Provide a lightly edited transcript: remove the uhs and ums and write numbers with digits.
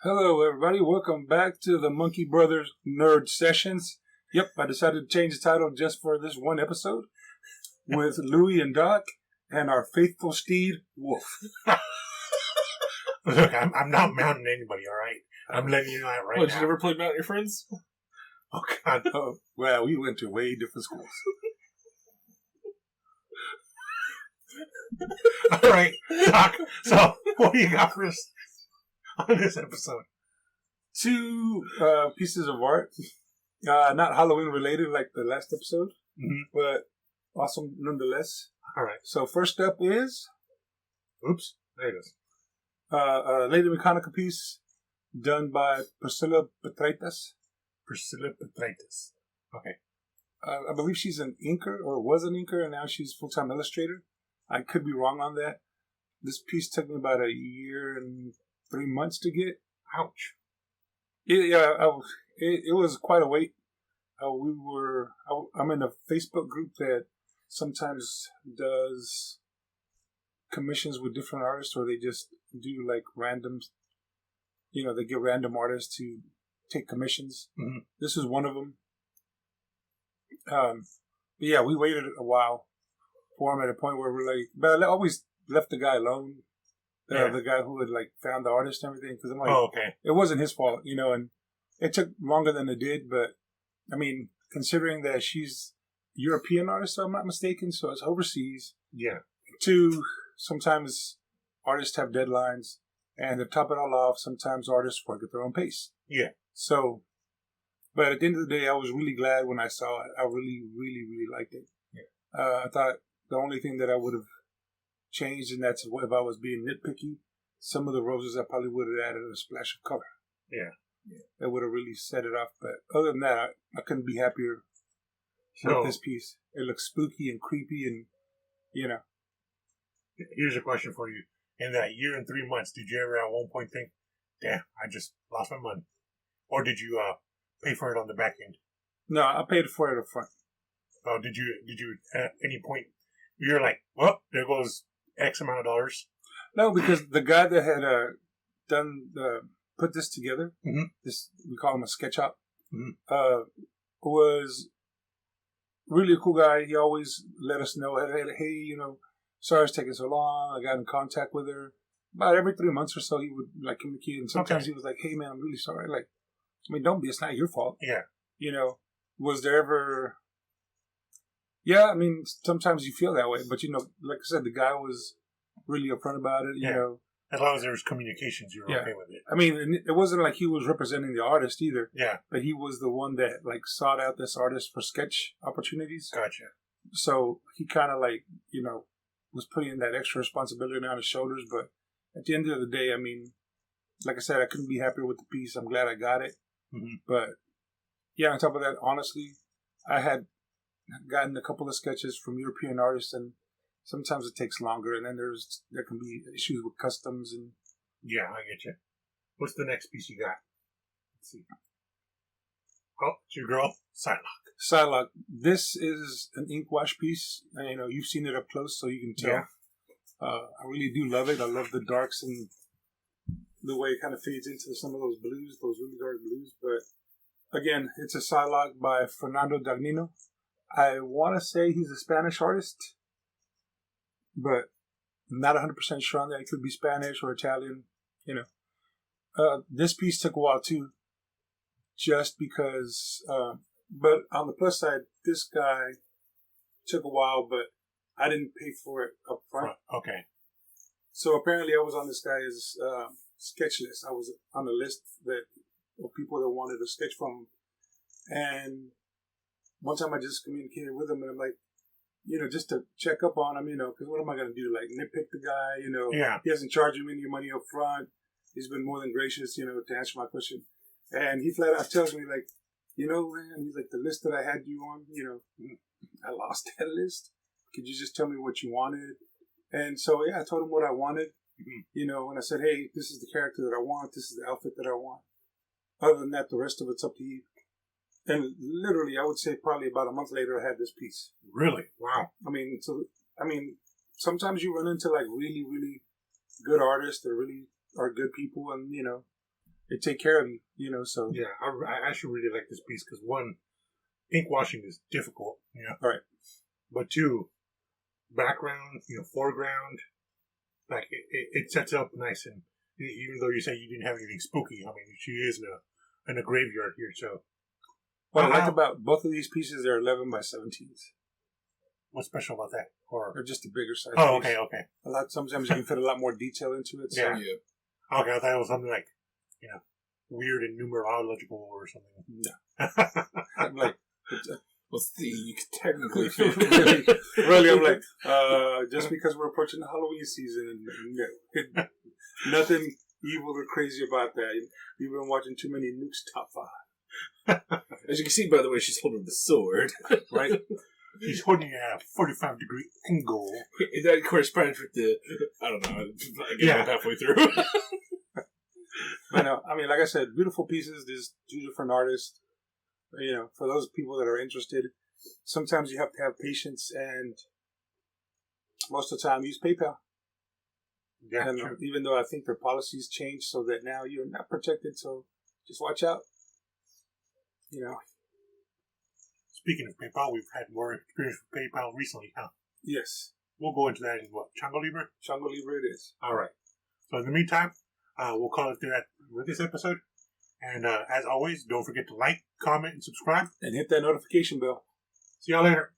Hello, everybody. Welcome back to the Monkey Brothers Nerd Sessions. Yep, I decided to change the title just for this one episode with Louie and Doc and our faithful steed, Wolf. Look, I'm not mounting anybody, all right? I'm letting you know that right now. Did you ever play Mount Your Friends? Oh, God. Oh, well, we went to way different schools. All right, Doc. So, what do you got for us on this episode? Two pieces of art. Not Halloween related like the last episode, but awesome nonetheless. All right. So first up is... Oops. There it is. Lady Mechanika piece done by Priscilla Petraitas. Priscilla Petraitas. Okay. I believe she's an inker, or was an inker, and now she's full-time illustrator. I could be wrong on that. This piece took me about 1 year and 3 months to get. Ouch. It was quite a wait. I'm in a Facebook group that sometimes does commissions with different artists, or they just do like random, they get random artists to take commissions. Mm-hmm. This is one of them. But yeah, we waited a while for him at a point where we're like, but I always left the guy alone. The guy who had like found the artist and everything, because I'm like, oh, okay. It wasn't his fault, and it took longer than it did. But I mean, considering that she's European artist, if I'm not mistaken, so it's overseas. Yeah. Two, sometimes artists have deadlines, and to top it all off, sometimes artists work at their own pace. Yeah. So, but at the end of the day, I was really glad when I saw it. I really, really, really liked it. Yeah. I thought the only thing that I would have changed, and that's if I was being nitpicky, some of the roses I probably would have added a splash of color. Yeah. That would have really set it off. But other than that, I couldn't be happier with this piece. It looks spooky and creepy, and Here's a question for you. In that 1 year and 3 months, did you ever at one point think, damn, I just lost my money? Or did you pay for it on the back end? No, I paid for it up front. Oh, did you at any point, you're like, well, there goes X amount of dollars? No, because the guy that had put this together, this, we call him a sketch op, was really a cool guy. He always let us know, hey, sorry it's taking so long. I got in contact with her. About every 3 months or so, he would like communicate, and sometimes he was like, hey man, I'm really sorry. Like, I mean, don't be, it's not your fault. Yeah. Was there ever... Yeah, I mean, sometimes you feel that way, but like I said, the guy was really upfront about it, As long as there was communications, you were okay with it. I mean, it wasn't like he was representing the artist either. Yeah. But he was the one that like sought out this artist for sketch opportunities. Gotcha. So he kind of like, was putting that extra responsibility on his shoulders. But at the end of the day, I mean, like I said, I couldn't be happier with the piece. I'm glad I got it. Mm-hmm. But yeah, on top of that, honestly, I had gotten a couple of sketches from European artists, and sometimes it takes longer, and then there can be issues with customs and... Yeah, I get you. What's the next piece you got? Let's see. Oh, it's your girl, Psylocke. Psylocke. This is an ink wash piece. You've seen it up close, so you can tell. Yeah. I really do love it. I love the darks and the way it kind of fades into some of those blues, those really dark blues. But again, it's a Psylocke by Fernando Dagnino. I want to say he's a Spanish artist, but I'm not 100% sure on that. It could be Spanish or Italian, This piece took a while too, just because, but on the plus side, this guy took a while, but I didn't pay for it up front. Okay. So apparently I was on this guy's sketch list. I was on a list of people that wanted a sketch from him. And one time I just communicated with him, and I'm like, just to check up on him, because what am I going to do? Like, nitpick the guy, Yeah. He hasn't charged me any money up front. He's been more than gracious, to answer my question. And he flat out tells me, like, man, he's like, the list that I had you on, I lost that list. Could you just tell me what you wanted? And so, yeah, I told him what I wanted, and I said, hey, this is the character that I want. This is the outfit that I want. Other than that, the rest of it's up to you. And literally, I would say probably about a month later, I had this piece. Really? Wow. I mean, sometimes you run into like really, really good artists that really are good people, and they take care of you, you know. So Yeah, I actually really like this piece because one, ink washing is difficult, you know. Right. But two, background, foreground, like it sets it up nice, and even though you say you didn't have anything spooky, I mean, she is in a graveyard here, so. What I like about both of these pieces, they're 11 by 17s. What's special about that? Or They're just a bigger size. oh, piece. okay. Sometimes you can fit a lot more detail into it. So. Yeah. Okay, I thought it was something like, weird and numerological or something. No. I'm like, well, see, you could technically fit. really, I'm like, just because we're approaching the Halloween season, and nothing evil or crazy about that. You've been watching too many Nuke's Top 5. As you can see, by the way, she's holding the sword. Right? He's holding it at a 45-degree angle. That corresponds with the, I don't know, I'm halfway through. But I mean, like I said, beautiful pieces. There's 2 different artists. For those people that are interested, sometimes you have to have patience, and most of the time use PayPal. Yeah, and true. Even though I think their policies changed so that now you're not protected, so just watch out. Speaking of PayPal, we've had more experience with PayPal recently, huh? Yes. We'll go into that in what? Chango Libre? Chango Libre it is. All right. So in the meantime, we'll call it there with this episode. And as always, don't forget to like, comment, and subscribe. And hit that notification bell. See y'all later.